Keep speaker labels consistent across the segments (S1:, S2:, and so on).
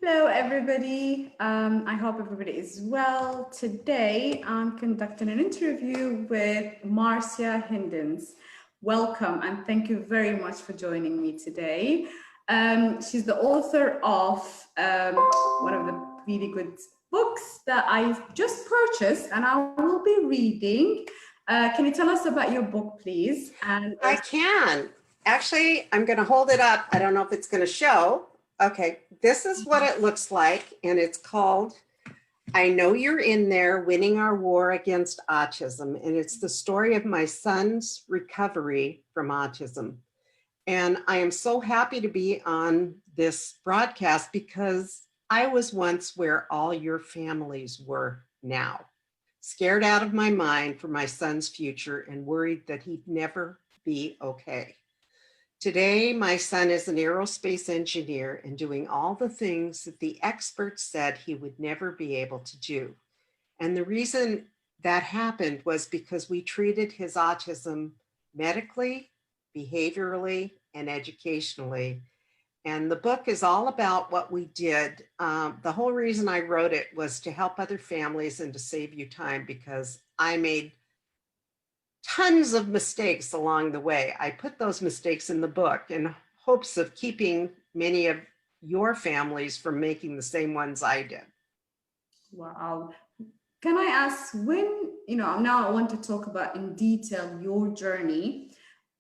S1: Hello, everybody. I hope everybody is well. Today, I'm conducting an interview with Marcia Hinds. Welcome, and thank you very much for joining me today. She's the author of one of the really good books that I just purchased, and I will be reading. Can you tell us about your book, please? And
S2: I can. Actually, I'm going to hold it up. I don't know if it's going to show. Okay, this is what it looks like, and it's called I Know You're in There, Winning Our War Against Autism. And it's the story of my son's recovery from autism. And I am so happy to be on this broadcast because I was once where all your families were now, scared out of my mind for my son's future and worried that he'd never be okay. Today, my son is an aerospace engineer and doing all the things that the experts said he would never be able to do. And the reason that happened was because we treated his autism medically, behaviorally, and educationally. And the book is all about what we did. The whole reason I wrote it was to help other families and to save you time because I made tons of mistakes along the way. I put those mistakes in the book in hopes of keeping many of your families from making the same ones I did.
S1: wow. Can I ask when, now I want to talk about in detail your journey.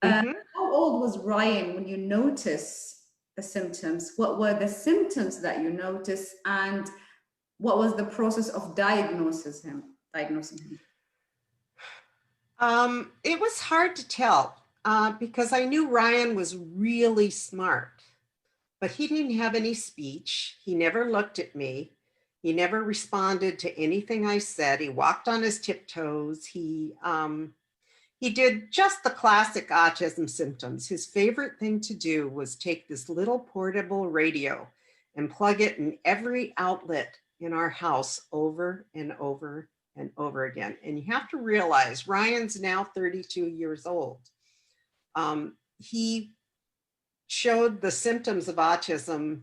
S2: Mm-hmm.
S1: How old was Ryan when you noticed the symptoms? What were the symptoms that you noticed, and what was the process of diagnosing him?
S2: It was hard to tell because I knew Ryan was really smart, but he didn't have any speech. He never looked at me. He never responded to anything I said. He walked on his tiptoes. He did just the classic autism symptoms. His favorite thing to do was take this little portable radio and plug it in every outlet in our house over and over and over again. And you have to realize Ryan's now 32 years old. He showed the symptoms of autism.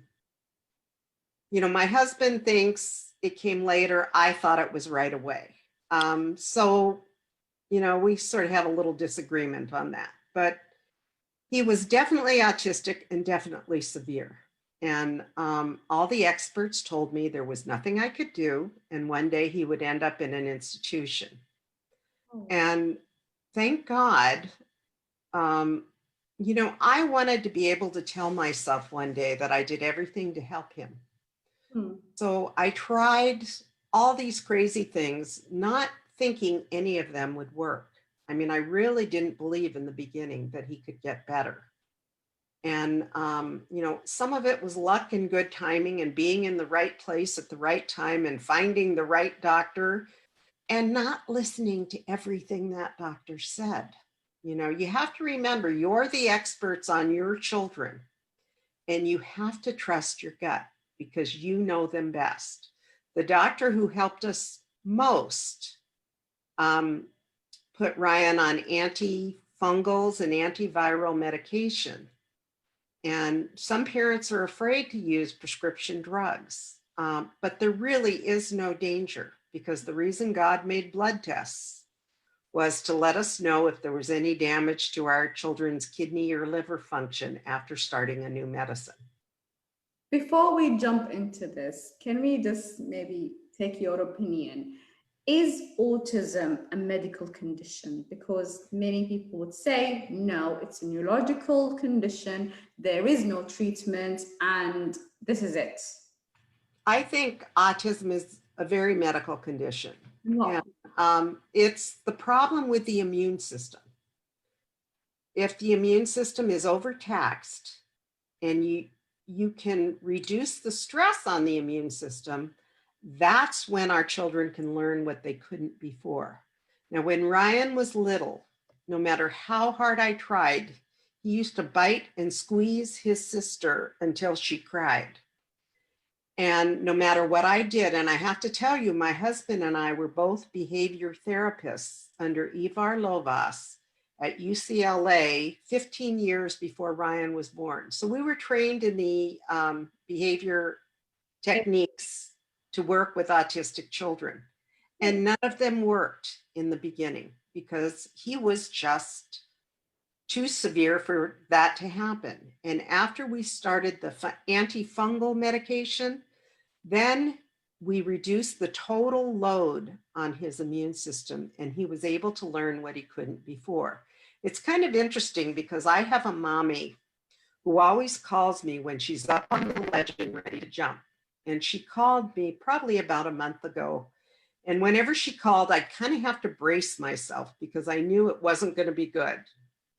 S2: My husband thinks it came later. I thought it was right away. We sort of have a little disagreement on that, but he was definitely autistic and definitely severe. And all the experts told me there was nothing I could do. And one day he would end up in an institution.
S1: Oh.
S2: And thank God, I wanted to be able to tell myself one day that I did everything to help him. So I tried all these crazy things, not thinking any of them would work. I mean, I really didn't believe in the beginning that he could get better. And, some of it was luck and good timing and being in the right place at the right time and finding the right doctor and not listening to everything that doctor said. You have to remember you're the experts on your children and you have to trust your gut because you know them best. The doctor who helped us most put Ryan on antifungals and antiviral medication. And some parents are afraid to use prescription drugs, but there really is no danger because the reason God made blood tests was to let us know if there was any damage to our children's kidney or liver function after starting a new medicine.
S1: Before we jump into this, can we just maybe take your opinion? Is autism a medical condition? Because many people would say, no, it's a neurological condition, there is no treatment, and this is it.
S2: I think autism is a very medical condition.
S1: Wow.
S2: And, it's the problem with the immune system. If the immune system is overtaxed and you can reduce the stress on the immune system, that's when our children can learn what they couldn't before. Now, when Ryan was little, no matter how hard I tried, he used to bite and squeeze his sister until she cried. And no matter what I did, and I have to tell you, my husband and I were both behavior therapists under Ivar Lovaas at UCLA 15 years before Ryan was born. So we were trained in the behavior techniques to work with autistic children. And none of them worked in the beginning because he was just too severe for that to happen. And after we started the antifungal medication, then we reduced the total load on his immune system, and he was able to learn what he couldn't before. It's kind of interesting because I have a mommy who always calls me when she's up on the ledge and ready to jump. And she called me probably about a month ago. And whenever she called, I kind of have to brace myself because I knew it wasn't going to be good.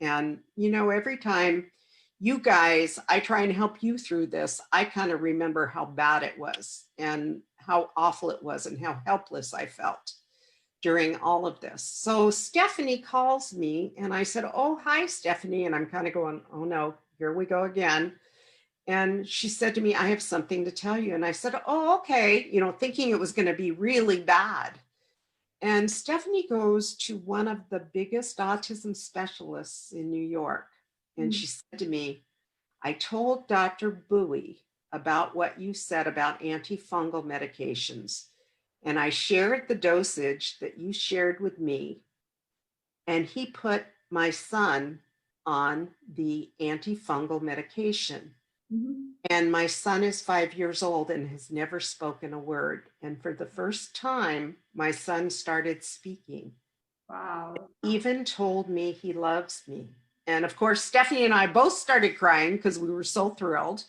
S2: And, you know, every time you guys, I try and help you through this, I kind of remember how bad it was and how awful it was and how helpless I felt during all of this. So Stephanie calls me and I said, "Oh, hi, Stephanie." And I'm kind of going, "Oh no, here we go again." And she said to me, "I have something to tell you." And I said, "Oh, okay," you know, thinking it was going to be really bad. And Stephanie goes to one of the biggest autism specialists in New York. And she said to me, "I told Dr. Bowie about what you said about antifungal medications. And I shared the dosage that you shared with me. And he put my son on the antifungal medication. And my son is 5 years old and has never spoken a word. And for the first time, my son started speaking.
S1: Wow.
S2: Even told me he loves me." And of course, Stephanie and I both started crying because we were so thrilled.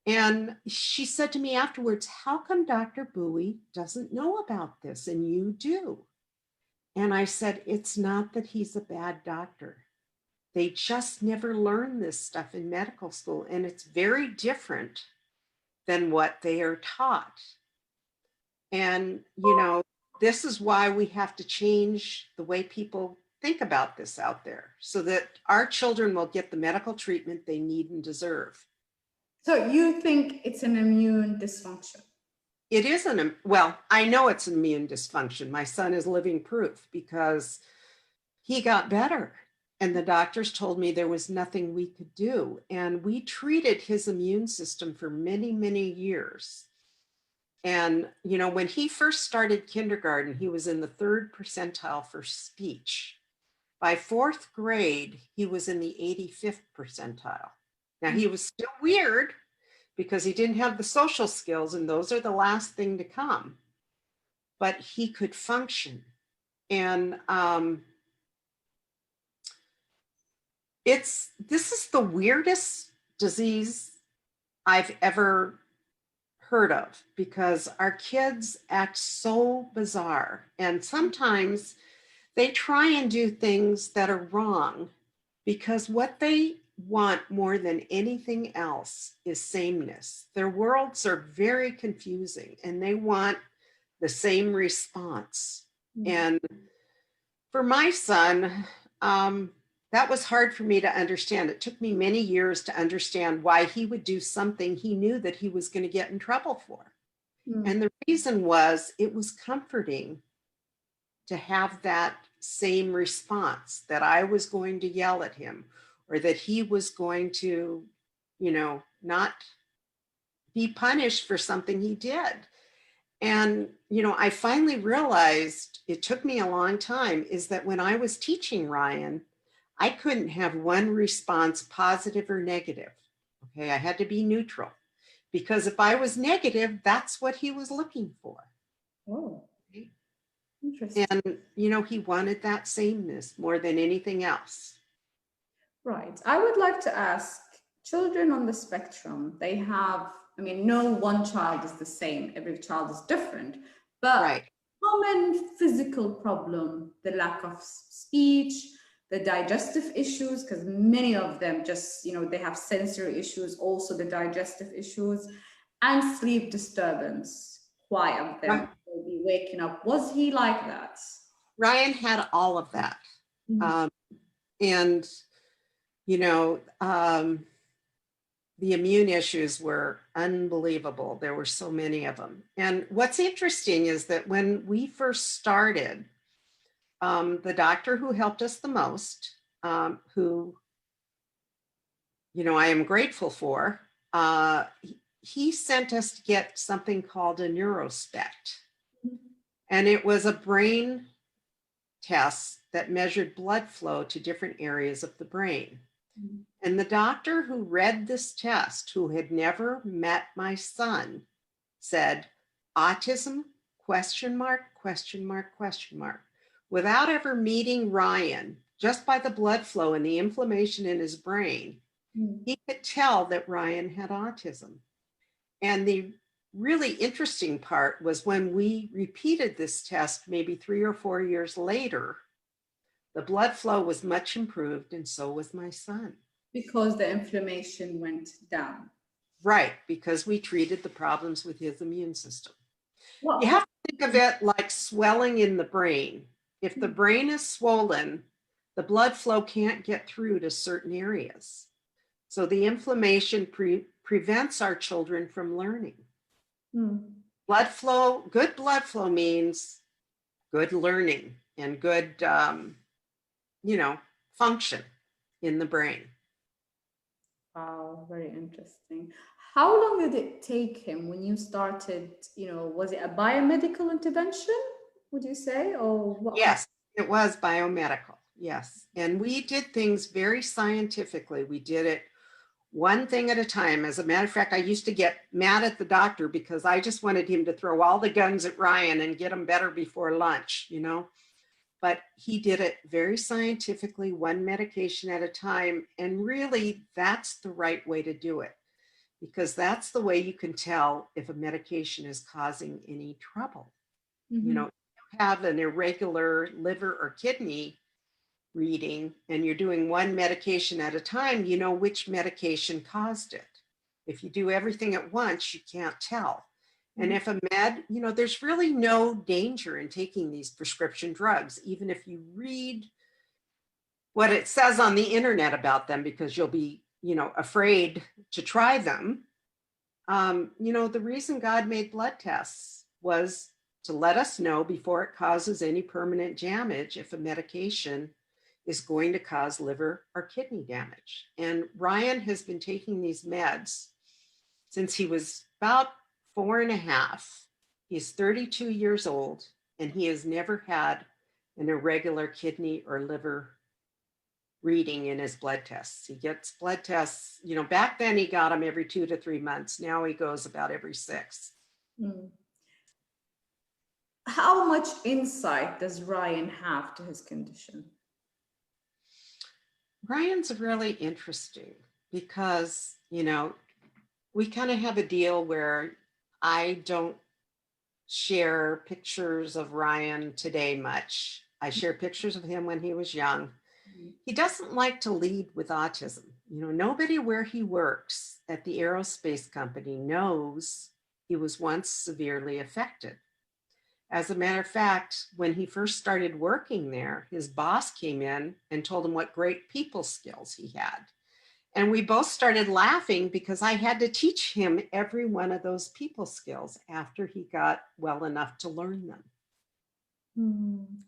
S2: And she said to me afterwards, "How come Dr. Bowie doesn't know about this and you do?" And I said, "It's not that he's a bad doctor. They just never learn this stuff in medical school. And it's very different than what they are taught. And, you know, this is why we have to change the way people think about this out there so that our children will get the medical treatment they need and deserve."
S1: So you think it's an immune dysfunction?
S2: It isn't, well, I know it's an immune dysfunction. My son is living proof because he got better. And the doctors told me there was nothing we could do. And we treated his immune system for many, many years. And, you know, when he first started kindergarten, he was in the 3rd percentile for speech. By 4th grade, he was in the 85th percentile. Now, he was still weird because he didn't have the social skills, and those are the last thing to come. But he could function. And this is the weirdest disease I've ever heard of because our kids act so bizarre. And sometimes they try and do things that are wrong because what they want more than anything else is sameness. Their worlds are very confusing and they want the same response. And for my son, that was hard for me to understand. It took me many years to understand why he would do something he knew that he was going to get in trouble for. And the reason was it was comforting to have that same response, that I was going to yell at him or that he was going to, you know, not be punished for something he did. And, you know, I finally realized, it took me a long time, is that when I was teaching Ryan, I couldn't have one response, positive or negative. Okay, I had to be neutral because if I was negative, that's what he was looking for.
S1: Oh, interesting.
S2: And, you know, he wanted that sameness more than anything else.
S1: Right. I would like to ask, children on the spectrum, they have, I mean, no one child is the same. Every child is different. But
S2: Right.
S1: common physical problem, the lack of speech, the digestive issues, because many of them just, you know, they have sensory issues, also the digestive issues, and sleep disturbance. Why of them will be waking up. Was he like that?
S2: Ryan had all of that. And, you know, the immune issues were unbelievable. There were so many of them. And what's interesting is that when we first started, the doctor who helped us the most, who, you know, I am grateful for, he sent us to get something called a neurospect. And it was a brain test that measured blood flow to different areas of the brain. And the doctor who read this test, who had never met my son, said, autism, question mark, question mark, question mark. Without ever meeting Ryan, just by the blood flow and the inflammation in his brain, he could tell that Ryan had autism. And the really interesting part was when we repeated this test, maybe 3 or 4 years later, the blood flow was much improved, and so was my son.
S1: Because the inflammation went down.
S2: Right, because we treated the problems with his immune system.
S1: Well,
S2: you have to think of it like swelling in the brain. If the brain is swollen, the blood flow can't get through to certain areas. So the inflammation prevents our children from learning. Blood flow, good blood flow means good learning and good, function in the brain.
S1: Wow, very interesting. How long did it take him when you started, was it a biomedical intervention, would you say? Or what?
S2: Yes, it was biomedical. Yes. And we did things very scientifically. We did it one thing at a time. As a matter of fact, I used to get mad at the doctor because I just wanted him to throw all the guns at Ryan and get him better before lunch, But he did it very scientifically, one medication at a time. And really, that's the right way to do it, because that's the way you can tell if a medication is causing any trouble. If you have an irregular liver or kidney reading and you're doing one medication at a time, you know which medication caused it. If you do everything at once, you can't tell. And if a there's really no danger in taking these prescription drugs, even if you read what it says on the internet about them, because you'll be, afraid to try them. The reason God made blood tests was to let us know before it causes any permanent damage if a medication is going to cause liver or kidney damage. And Ryan has been taking these meds since he was about 4.5. He's 32 years old, and he has never had an irregular kidney or liver reading in his blood tests. He gets blood tests, back then he got them every 2 to 3 months. Now he goes about every 6.
S1: How much insight does Ryan have to his condition?
S2: Ryan's really interesting because, we kind of have a deal where I don't share pictures of Ryan today much. I share pictures of him when he was young. He doesn't like to lead with autism. Nobody where he works at the aerospace company knows he was once severely affected. As a matter of fact, when he first started working there, his boss came in and told him what great people skills he had. And we both started laughing because I had to teach him every one of those people skills after he got well enough to learn them.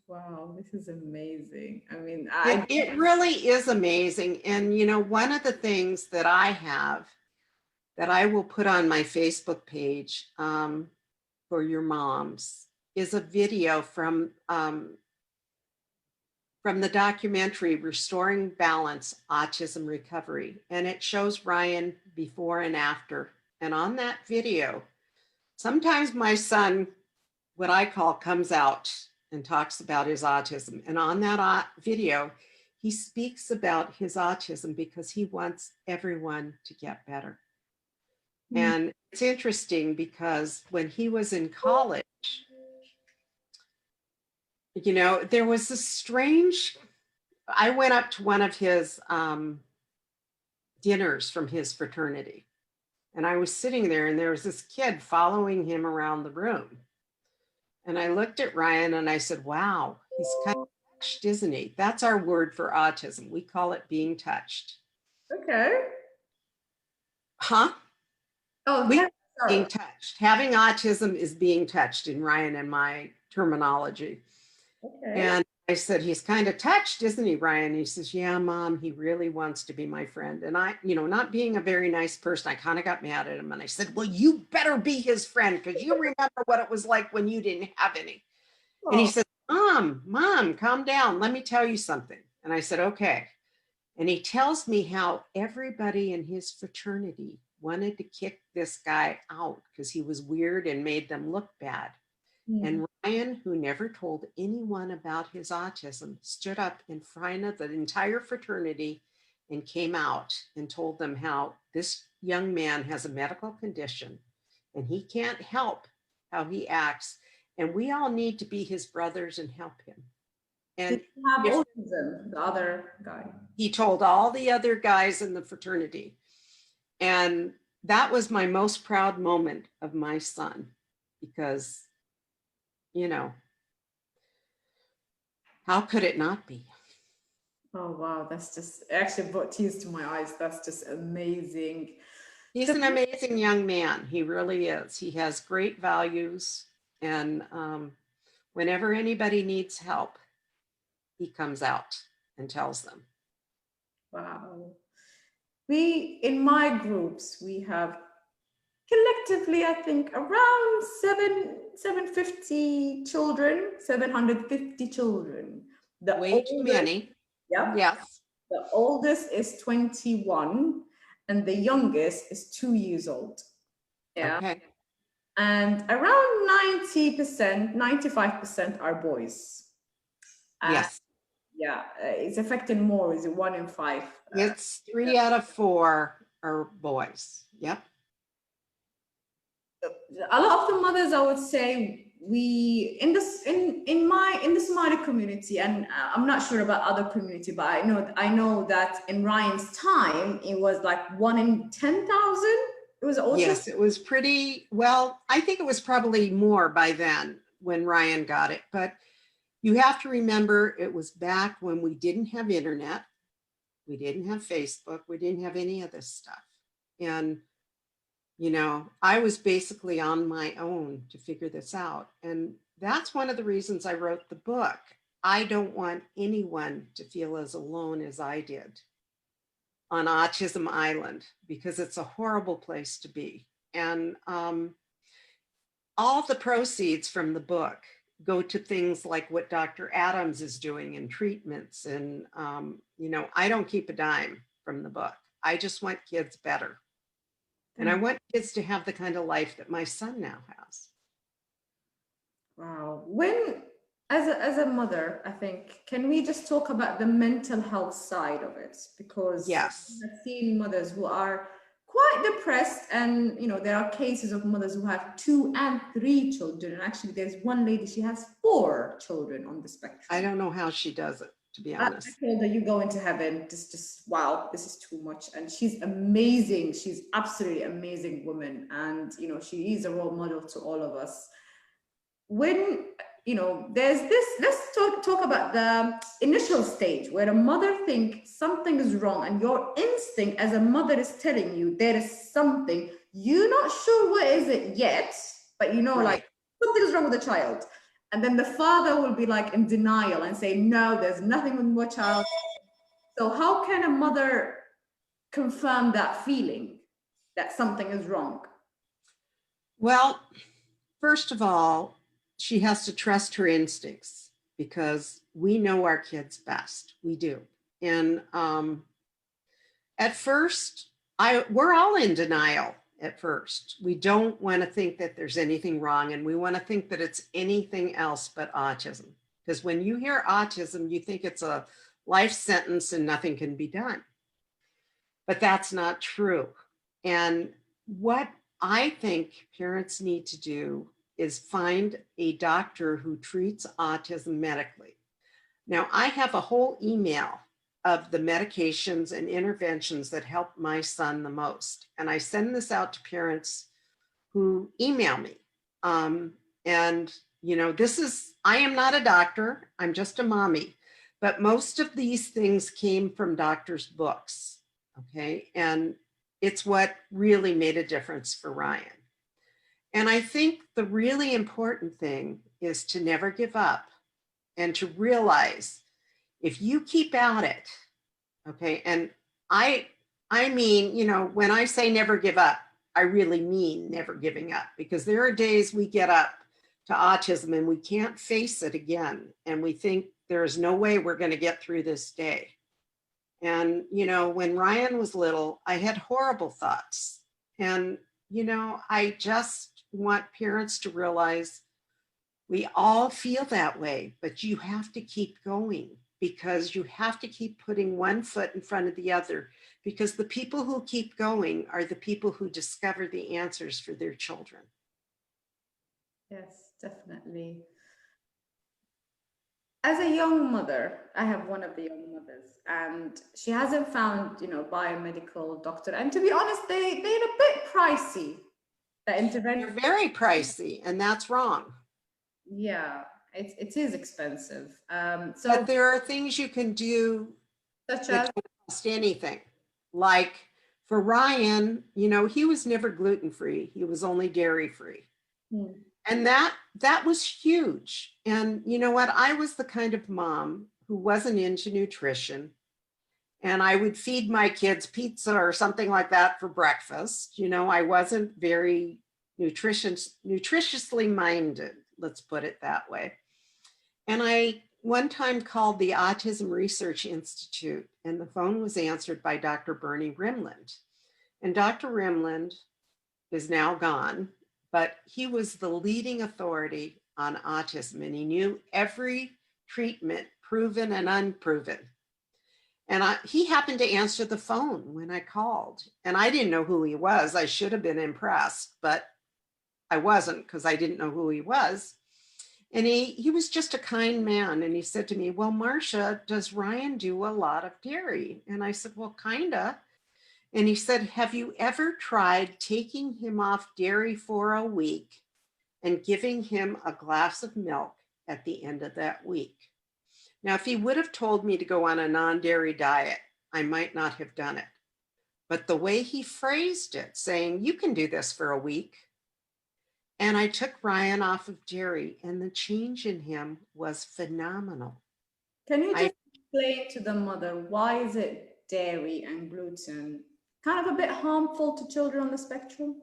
S1: Wow, this is amazing. I mean,
S2: it really is amazing. And, one of the things that I have that I will put on my Facebook page for your moms is a video from the documentary Restoring Balance, Autism Recovery. And it shows Ryan before and after. And on that video, sometimes my son, what I call, comes out and talks about his autism. And on that video, he speaks about his autism because he wants everyone to get better. And it's interesting because when he was in college, there was this strange, I went up to one of his dinners from his fraternity, and I was sitting there and there was this kid following him around the room. And I looked at Ryan and I said, wow, he's kind of touched, isn't he? That's our word for autism. We call it being touched.
S1: Okay.
S2: Huh?
S1: Oh,
S2: yeah. Being touched. Having autism is being touched in Ryan and my terminology.
S1: Okay.
S2: And I said, he's kind of touched, isn't he, Ryan? He says, yeah, Mom, he really wants to be my friend. And I, not being a very nice person, I kind of got mad at him. And I said, well, you better be his friend because you remember what it was like when you didn't have any. And he
S1: Oh,
S2: said, Mom, calm down. Let me tell you something. And I said, okay. And he tells me how everybody in his fraternity wanted to kick this guy out because he was weird and made them look bad. And Ryan, who never told anyone about his autism, stood up in front of the entire fraternity and came out and told them how this young man has a medical condition and he can't help how he acts. And we all need to be his brothers and help him. And
S1: did you have
S2: if
S1: autism, the other guy?
S2: he told all the other guys in the fraternity. And that was my most proud moment of my son because, how could it not be?
S1: Oh, wow. That's just actually brought tears to my eyes. That's just amazing.
S2: He's an amazing young man. He really is. He has great values. And whenever anybody needs help, he comes out and tells them.
S1: Wow. In my groups, we have collectively, I think, around 750 children.
S2: Way too many.
S1: Yeah.
S2: Yes.
S1: The oldest is 21 and the youngest is 2 years old. Yeah.
S2: Okay.
S1: And around 90%, 95% are boys.
S2: Yes.
S1: Yeah, it's affecting more. Is it 1 in 5?
S2: It's 3 out of 4 are boys. Yep.
S1: A lot of the mothers, I would say, we in the Somali community, and I'm not sure about other community, but I know that in Ryan's time it was like 1 in 10,000. It was autism.
S2: Yes, it was pretty well. I think it was probably more by then when Ryan got it, but you have to remember it was back when we didn't have internet, we didn't have Facebook, we didn't have any of this stuff, and I was basically on my own to figure this out. And that's one of the reasons I wrote the book. I don't want anyone to feel as alone as I did on Autism Island, because it's a horrible place to be. And all the proceeds from the book go to things like what Dr. Adams is doing in treatments. And, I don't keep a dime from the book. I just want kids better. And I want kids to have the kind of life that my son now has.
S1: Wow. As a mother, I think, can we just talk about the mental health side of it? Because
S2: yes,
S1: I've seen mothers who are quite depressed, and there are cases of mothers who have 2 and 3 children. And actually, there's one lady, she has 4 children on the spectrum.
S2: I don't know how she does it, to be honest.
S1: I told her, you go into heaven. Just wow, this is too much. And she's amazing. She's absolutely amazing woman, and she is a role model to all of us. When there's this, let's talk about the initial stage where a mother thinks something is wrong, and your instinct as a mother is telling you there is something. You're not sure what is it yet, but
S2: Right.
S1: like something is wrong with the child. And then the father will be like in denial and say, no, there's nothing with my child. So how can a mother confirm that feeling that something is wrong?
S2: Well, first of all, she has to trust her instincts, because we know our kids best. We do. And at first, we're all in denial at first. We don't want to think that there's anything wrong, and we want to think that it's anything else but autism. Because when you hear autism, you think it's a life sentence and nothing can be done. But that's not true. And what I think parents need to do is find a doctor who treats autism medically. Now, I have a whole email of the medications and interventions that help my son the most. And I send this out to parents who email me. I am not a doctor, I'm just a mommy, but most of these things came from doctors' books, okay? And it's what really made a difference for Ryan. And I think the really important thing is to never give up and to realize if you keep at it, okay, and I mean, you know, when I say never give up, I really mean never giving up, because there are days we get up to autism and we can't face it again. And we think there's no way we're going to get through this day. And, you know, when Ryan was little, I had horrible thoughts. And, you know, I just want parents to realize we all feel that way, but you have to keep going, because you have to keep putting one foot in front of the other, because the people who keep going are the people who discover the answers for their children.
S1: Yes, definitely. As a young mother, I have one of the young mothers, and she hasn't found, you know, biomedical doctor. And to be honest, they're a bit pricey. The intervention.
S2: They're very pricey, and that's wrong.
S1: Yeah, it is expensive.
S2: But there are things you can do
S1: such
S2: that
S1: as
S2: don't cost anything. Like for Ryan, you know, he was never gluten-free. He was only dairy-free. And that was huge. And you know what? I was the kind of mom who wasn't into nutrition. And I would feed my kids pizza or something like that for breakfast. You know, I wasn't very nutritiously minded, let's put it that way. And I one time called the Autism Research Institute, and the phone was answered by Dr. Bernie Rimland. And Dr. Rimland is now gone, but he was the leading authority on autism, and he knew every treatment, proven and unproven. And he happened to answer the phone when I called, and I didn't know who he was. I should have been impressed, but I wasn't, because I didn't know who he was. And he was just a kind man. And he said to me, well, Marcia, does Ryan do a lot of dairy? And I said, well, kinda. And he said, have you ever tried taking him off dairy for a week and giving him a glass of milk at the end of that week? Now, if he would have told me to go on a non-dairy diet, I might not have done it. But the way he phrased it, saying, you can do this for a week. And I took Ryan off of dairy, and the change in him was phenomenal.
S1: Can you just explain to the mother, why is it dairy and gluten kind of a bit harmful to children on the spectrum?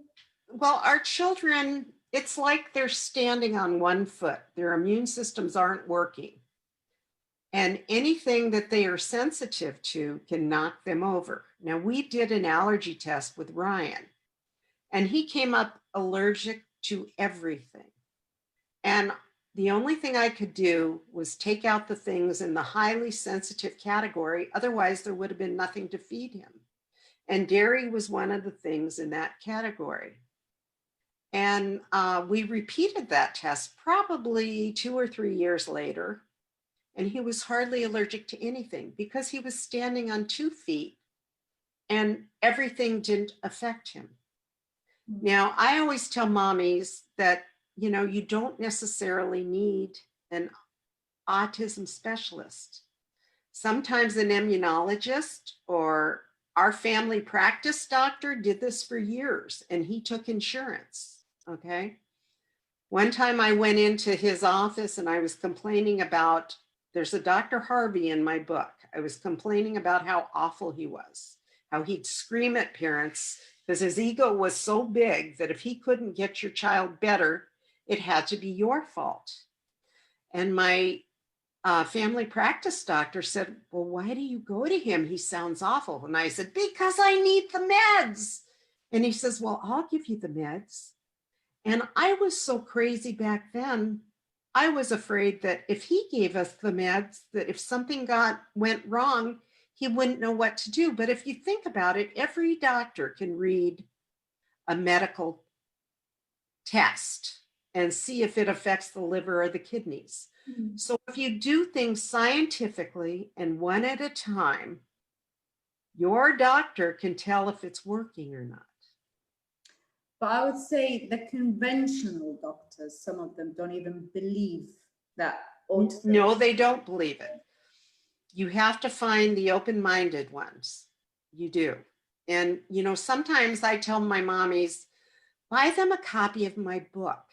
S2: Well, our children, it's like they're standing on one foot. Their immune systems aren't working. And anything that they are sensitive to can knock them over. Now, we did an allergy test with Ryan, and he came up allergic to everything. And the only thing I could do was take out the things in the highly sensitive category. Otherwise, there would have been nothing to feed him. And dairy was one of the things in that category. And we repeated that test probably 2 or 3 years later. And he was hardly allergic to anything, because he was standing on 2 feet and everything didn't affect him. Now, I always tell mommies that, you know, you don't necessarily need an autism specialist. Sometimes an immunologist or our family practice doctor did this for years, and he took insurance, okay? One time I went into his office and I was complaining about, there's a Dr. Harvey in my book. I was complaining about how awful he was, how he'd scream at parents, because his ego was so big that if he couldn't get your child better, it had to be your fault. And my family practice doctor said, well, why do you go to him? He sounds awful. And I said, because I need the meds. And he says, well, I'll give you the meds. And I was so crazy back then, I was afraid that if he gave us the meds, that if something went wrong, he wouldn't know what to do. But if you think about it, every doctor can read a medical test and see if it affects the liver or the kidneys. Mm-hmm. So if you do things scientifically and one at a time, your doctor can tell if it's working or not.
S1: But I would say the conventional doctors, some of them don't even believe that autism.
S2: No, they don't believe it. You have to find the open-minded ones. You do. And, you know, sometimes I tell my mommies, buy them a copy of my book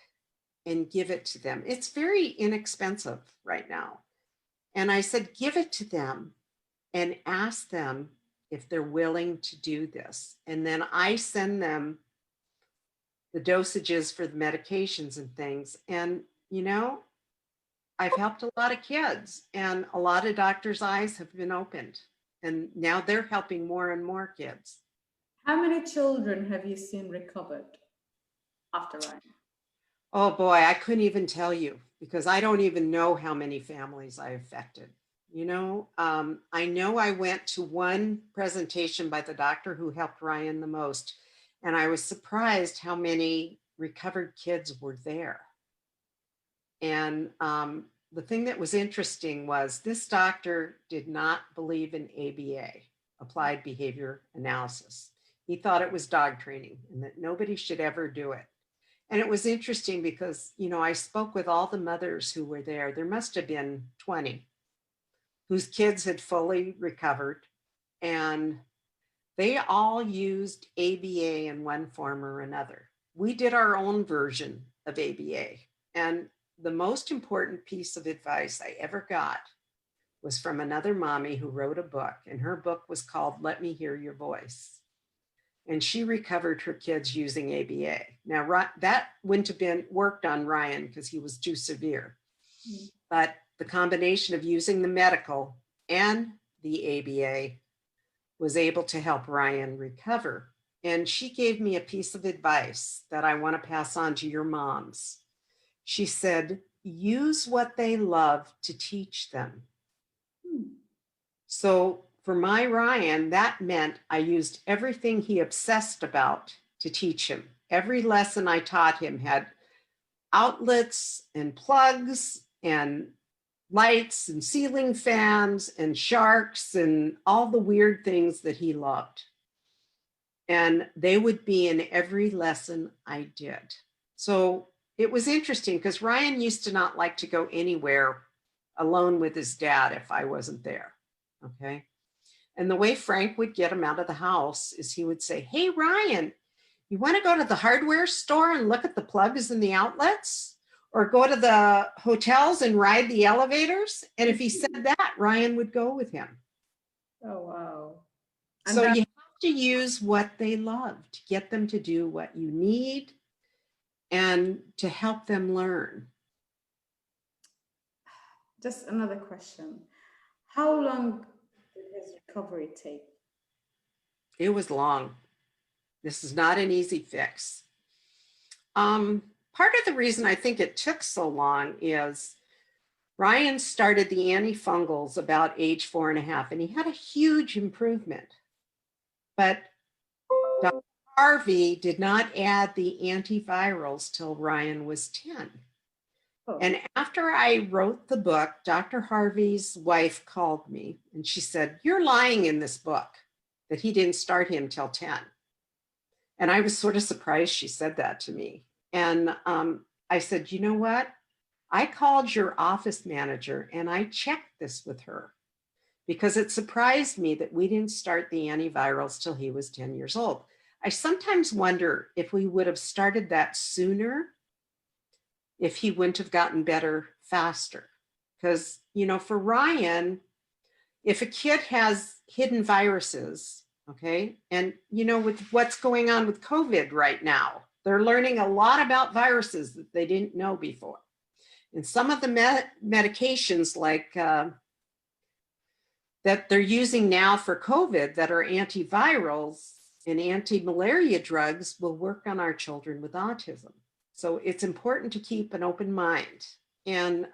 S2: and give it to them. It's very inexpensive right now. And I said, give it to them and ask them if they're willing to do this. And then I send them the dosages for the medications and things. And, you know, I've helped a lot of kids, and a lot of doctors' eyes have been opened. And now they're helping more and more kids.
S1: How many children have you seen recovered after Ryan?
S2: Oh boy, I couldn't even tell you, because I don't even know how many families I affected. You know I went to one presentation by the doctor who helped Ryan the most, and I was surprised how many recovered kids were there. And the thing that was interesting was this doctor did not believe in ABA, applied behavior analysis. He thought it was dog training and that nobody should ever do it. And it was interesting because, you know, I spoke with all the mothers who were there. There must have been 20 whose kids had fully recovered, and they all used ABA in one form or another. We did our own version of ABA. And the most important piece of advice I ever got was from another mommy who wrote a book, and her book was called Let Me Hear Your Voice. And she recovered her kids using ABA. Now, that wouldn't have been worked on Ryan because he was too severe. But the combination of using the medical and the ABA was able to help Ryan recover. And she gave me a piece of advice that I want to pass on to your moms. She said, use what they love to teach them. So for my Ryan, that meant I used everything he obsessed about to teach him. Every lesson I taught him had outlets and plugs and lights and ceiling fans and sharks and all the weird things that he loved. And they would be in every lesson I did. So it was interesting because Ryan used to not like to go anywhere alone with his dad if I wasn't there. Okay. And the way Frank would get him out of the house is he would say, hey, Ryan, you want to go to the hardware store and look at the plugs and the outlets? Or go to the hotels and ride the elevators? And if he said that, Ryan would go with him.
S1: Oh, wow.
S2: So you have to use what they love to get them to do what you need and to help them learn.
S1: Just another question. How long did his recovery take?
S2: It was long. This is not an easy fix. Part of the reason I think it took so long is Ryan started the antifungals about age 4.5, and he had a huge improvement. But Dr. Harvey did not add the antivirals till Ryan was 10. Oh. And after I wrote the book, Dr. Harvey's wife called me and she said, you're lying in this book that he didn't start him till 10. And I was sort of surprised she said that to me. And I said, you know what? I called your office manager and I checked this with her because it surprised me that we didn't start the antivirals till he was 10 years old. I sometimes wonder if we would have started that sooner, if he wouldn't have gotten better faster. Because, you know, for Ryan, if a kid has hidden viruses, okay, and, you know, with what's going on with COVID right now, they're learning a lot about viruses that they didn't know before. And some of the medications like that they're using now for COVID that are antivirals and anti-malaria drugs will work on our children with autism. So it's important to keep an open mind. And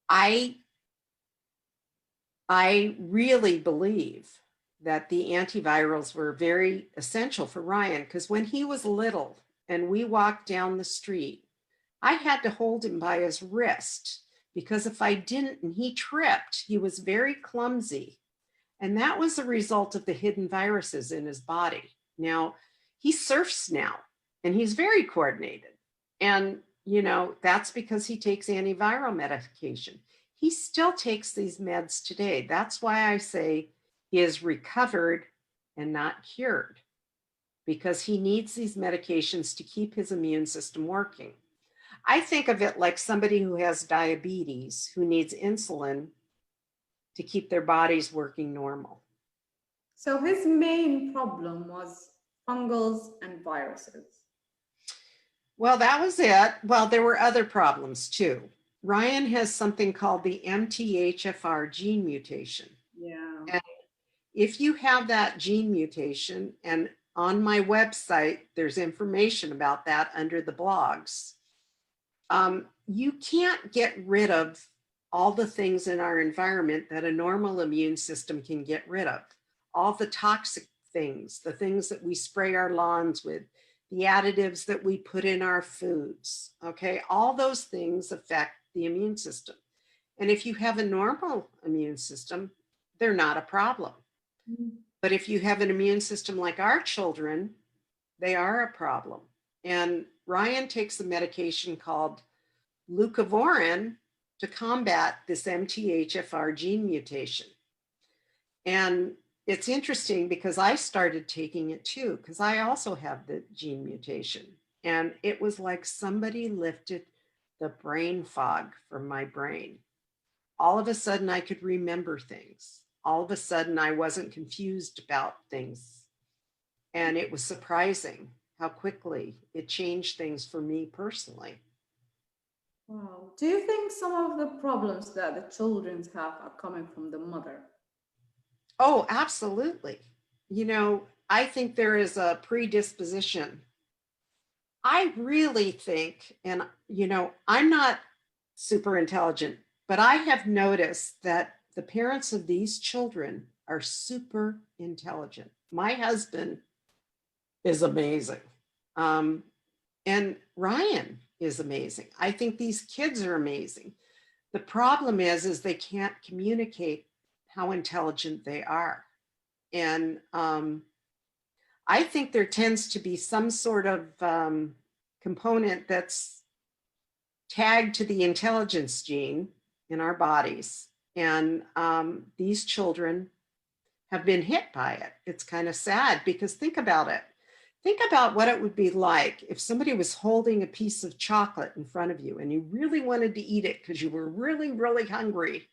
S2: I really believe that the antivirals were very essential for Ryan, because when he was little and we walked down the street, I had to hold him by his wrist because if I didn't and he tripped, he was very clumsy. And that was the result of the hidden viruses in his body. Now, he surfs now and he's very coordinated. And, you know, that's because he takes antiviral medication. He still takes these meds today. That's why I say he is recovered and not cured, because he needs these medications to keep his immune system working. I think of it like somebody who has diabetes who needs insulin to keep their bodies working normal.
S1: So his main problem was fungals and viruses.
S2: Well, that was it. Well, there were other problems too. Ryan has something called the MTHFR gene mutation.
S1: Yeah.
S2: And if you have that gene mutation, and on my website, there's information about that under the blogs, you can't get rid of all the things in our environment that a normal immune system can get rid of. All the toxic things, the things that we spray our lawns with, the additives that we put in our foods, okay? All those things affect the immune system. And if you have a normal immune system, they're not a problem. But if you have an immune system like our children, they are a problem. And Ryan takes a medication called leucovorin to combat this MTHFR gene mutation. And it's interesting because I started taking it too, because I also have the gene mutation. And it was like somebody lifted the brain fog from my brain. All of a sudden, I could remember things. All of a sudden, I wasn't confused about things. And it was surprising how quickly it changed things for me personally.
S1: Wow. Do you think some of the problems that the children have are coming from the mother?
S2: Oh, absolutely. You know, I think there is a predisposition. I really think, and you know, I'm not super intelligent, but I have noticed that the parents of these children are super intelligent. My husband is amazing. Um, and Ryan is amazing. I think these kids are amazing. The problem is they can't communicate how intelligent they are. And I think there tends to be some sort of component that's tagged to the intelligence gene in our bodies. And these children have been hit by it. It's kind of sad because think about it. Think about what it would be like if somebody was holding a piece of chocolate in front of you and you really wanted to eat it because you were really, really hungry,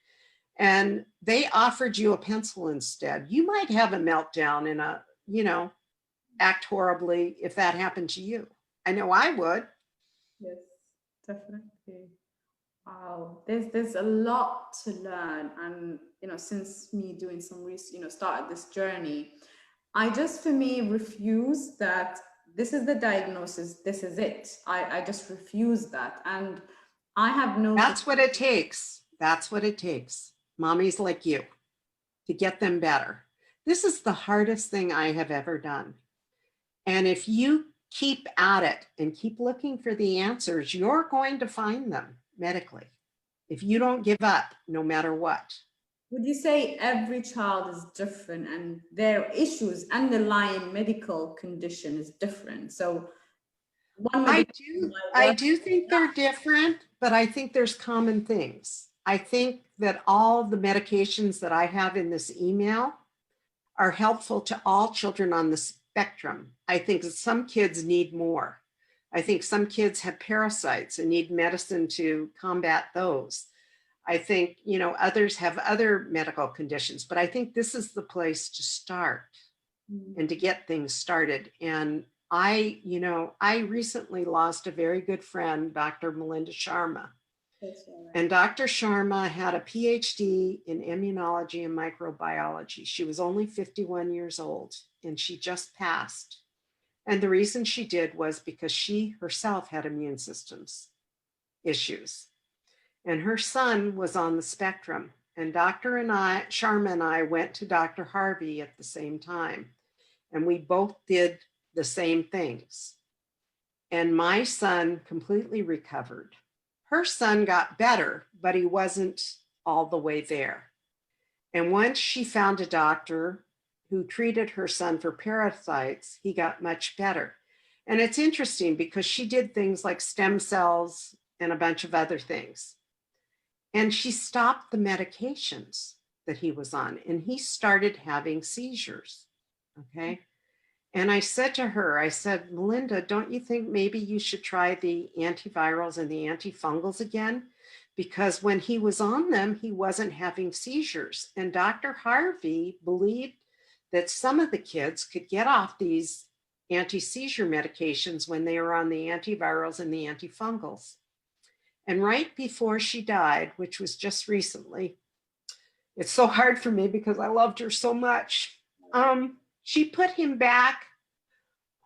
S2: and they offered you a pencil instead. You might have a meltdown and act horribly if that happened to you. I know I would.
S1: Yes, definitely. Wow, there's a lot to learn, and since me doing some research, started this journey, I just for me refuse that this is the diagnosis, this is it. I just refuse that, and I have noticed.
S2: That's what it takes. That's what it takes. Mommies like you to get them better. This is the hardest thing I have ever done. And if you keep at it and keep looking for the answers, you're going to find them medically. If you don't give up, no matter what.
S1: Would you say every child is different and their issues, underlying medical condition is different? So one
S2: I do think they're different, but I think there's common things. I think that all of the medications that I have in this email are helpful to all children on the spectrum. I think that some kids need more. I think some kids have parasites and need medicine to combat those. I think, others have other medical conditions, but I think this is the place to start and to get things started. And I recently lost a very good friend, Dr. Melinda Sharma. And Dr. Sharma had a PhD in immunology and microbiology. She was only 51 years old and she just passed. And the reason she did was because she herself had immune systems issues. And her son was on the spectrum. And Sharma and I went to Dr. Harvey at the same time. And we both did the same things. And my son completely recovered. Her son got better, but he wasn't all the way there. And once she found a doctor who treated her son for parasites, he got much better. And it's interesting because she did things like stem cells and a bunch of other things. And she stopped the medications that he was on, and he started having seizures. Okay. And I said to her, I said, Melinda, don't you think maybe you should try the antivirals and the antifungals again? Because when he was on them, he wasn't having seizures. And Dr. Harvey believed that some of the kids could get off these anti-seizure medications when they were on the antivirals and the antifungals. And right before she died, which was just recently, it's so hard for me because I loved her so much. She put him back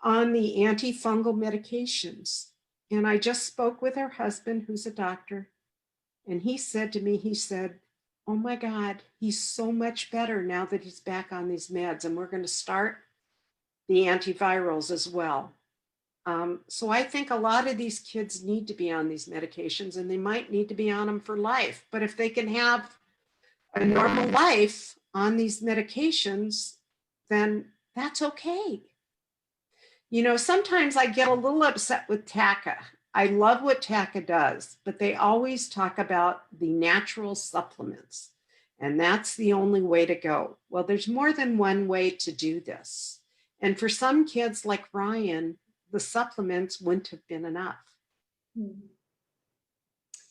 S2: on the antifungal medications. And I just spoke with her husband, who's a doctor. And he said to me, he said, oh my God, he's so much better now that he's back on these meds. And we're going to start the antivirals as well. So I think a lot of these kids need to be on these medications, and they might need to be on them for life. But if they can have a normal life on these medications, then that's okay. You know, sometimes I get a little upset with TACA. I love what TACA does, but they always talk about the natural supplements, and that's the only way to go. Well, there's more than one way to do this. And for some kids like Ryan, the supplements wouldn't have been enough.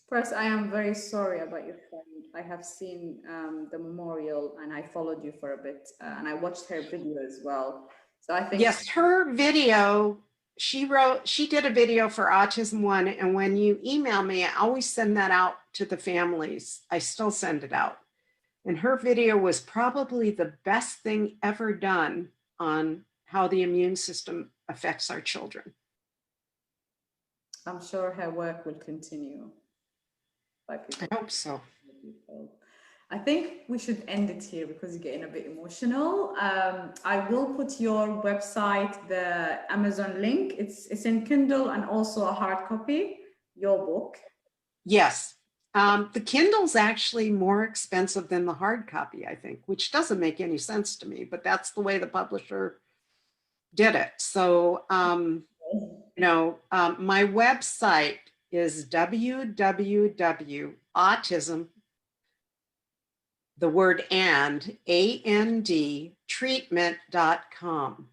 S1: First, I am very sorry about your friend. I have seen the memorial, and I followed you for a bit, and I watched her video as well. So I think
S2: yes, her video, she did a video for Autism One, and when you email me, I always send that out to the families. I still send it out. And her video was probably the best thing ever done on how the immune system affects our children.
S1: I'm sure her work will continue.
S2: I hope so.
S1: I think we should end it here because you're getting a bit emotional. I will put your website, the Amazon link. It's in Kindle and also a hard copy, your book.
S2: Yes. The Kindle's actually more expensive than the hard copy, I think, which doesn't make any sense to me, but that's the way the publisher did it. So, my website is www.autism, the word and treatment.com.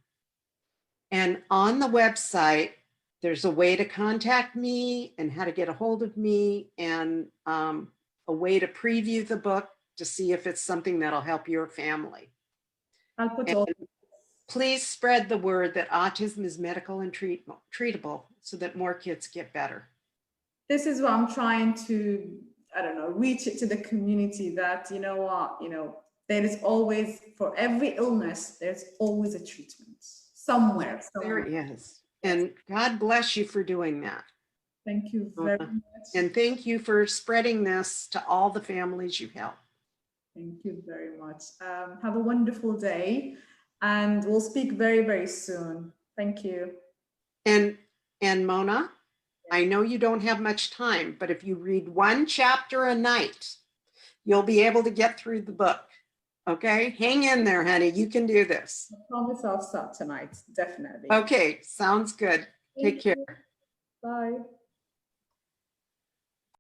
S2: And on the website, there's a way to contact me and how to get a hold of me, and a way to preview the book to see if it's something that'll help your family.
S1: I'll put all.
S2: Please spread the word that autism is medical and treatable so that more kids get better.
S1: This is what I'm trying to, reach it to the community that, there is always, for every illness, there's always a treatment somewhere.
S2: There is. And God bless you for doing that.
S1: Thank you very much.
S2: And thank you for spreading this to all the families you help.
S1: Thank you very much. Have a wonderful day, and we'll speak very, very soon. Thank you.
S2: And Mona, I know you don't have much time, but if you read one chapter a night, you'll be able to get through the book. Okay, hang in there, honey. You can do this.
S1: I promise I'll start tonight, definitely.
S2: Okay, sounds good. Take care.
S1: Bye.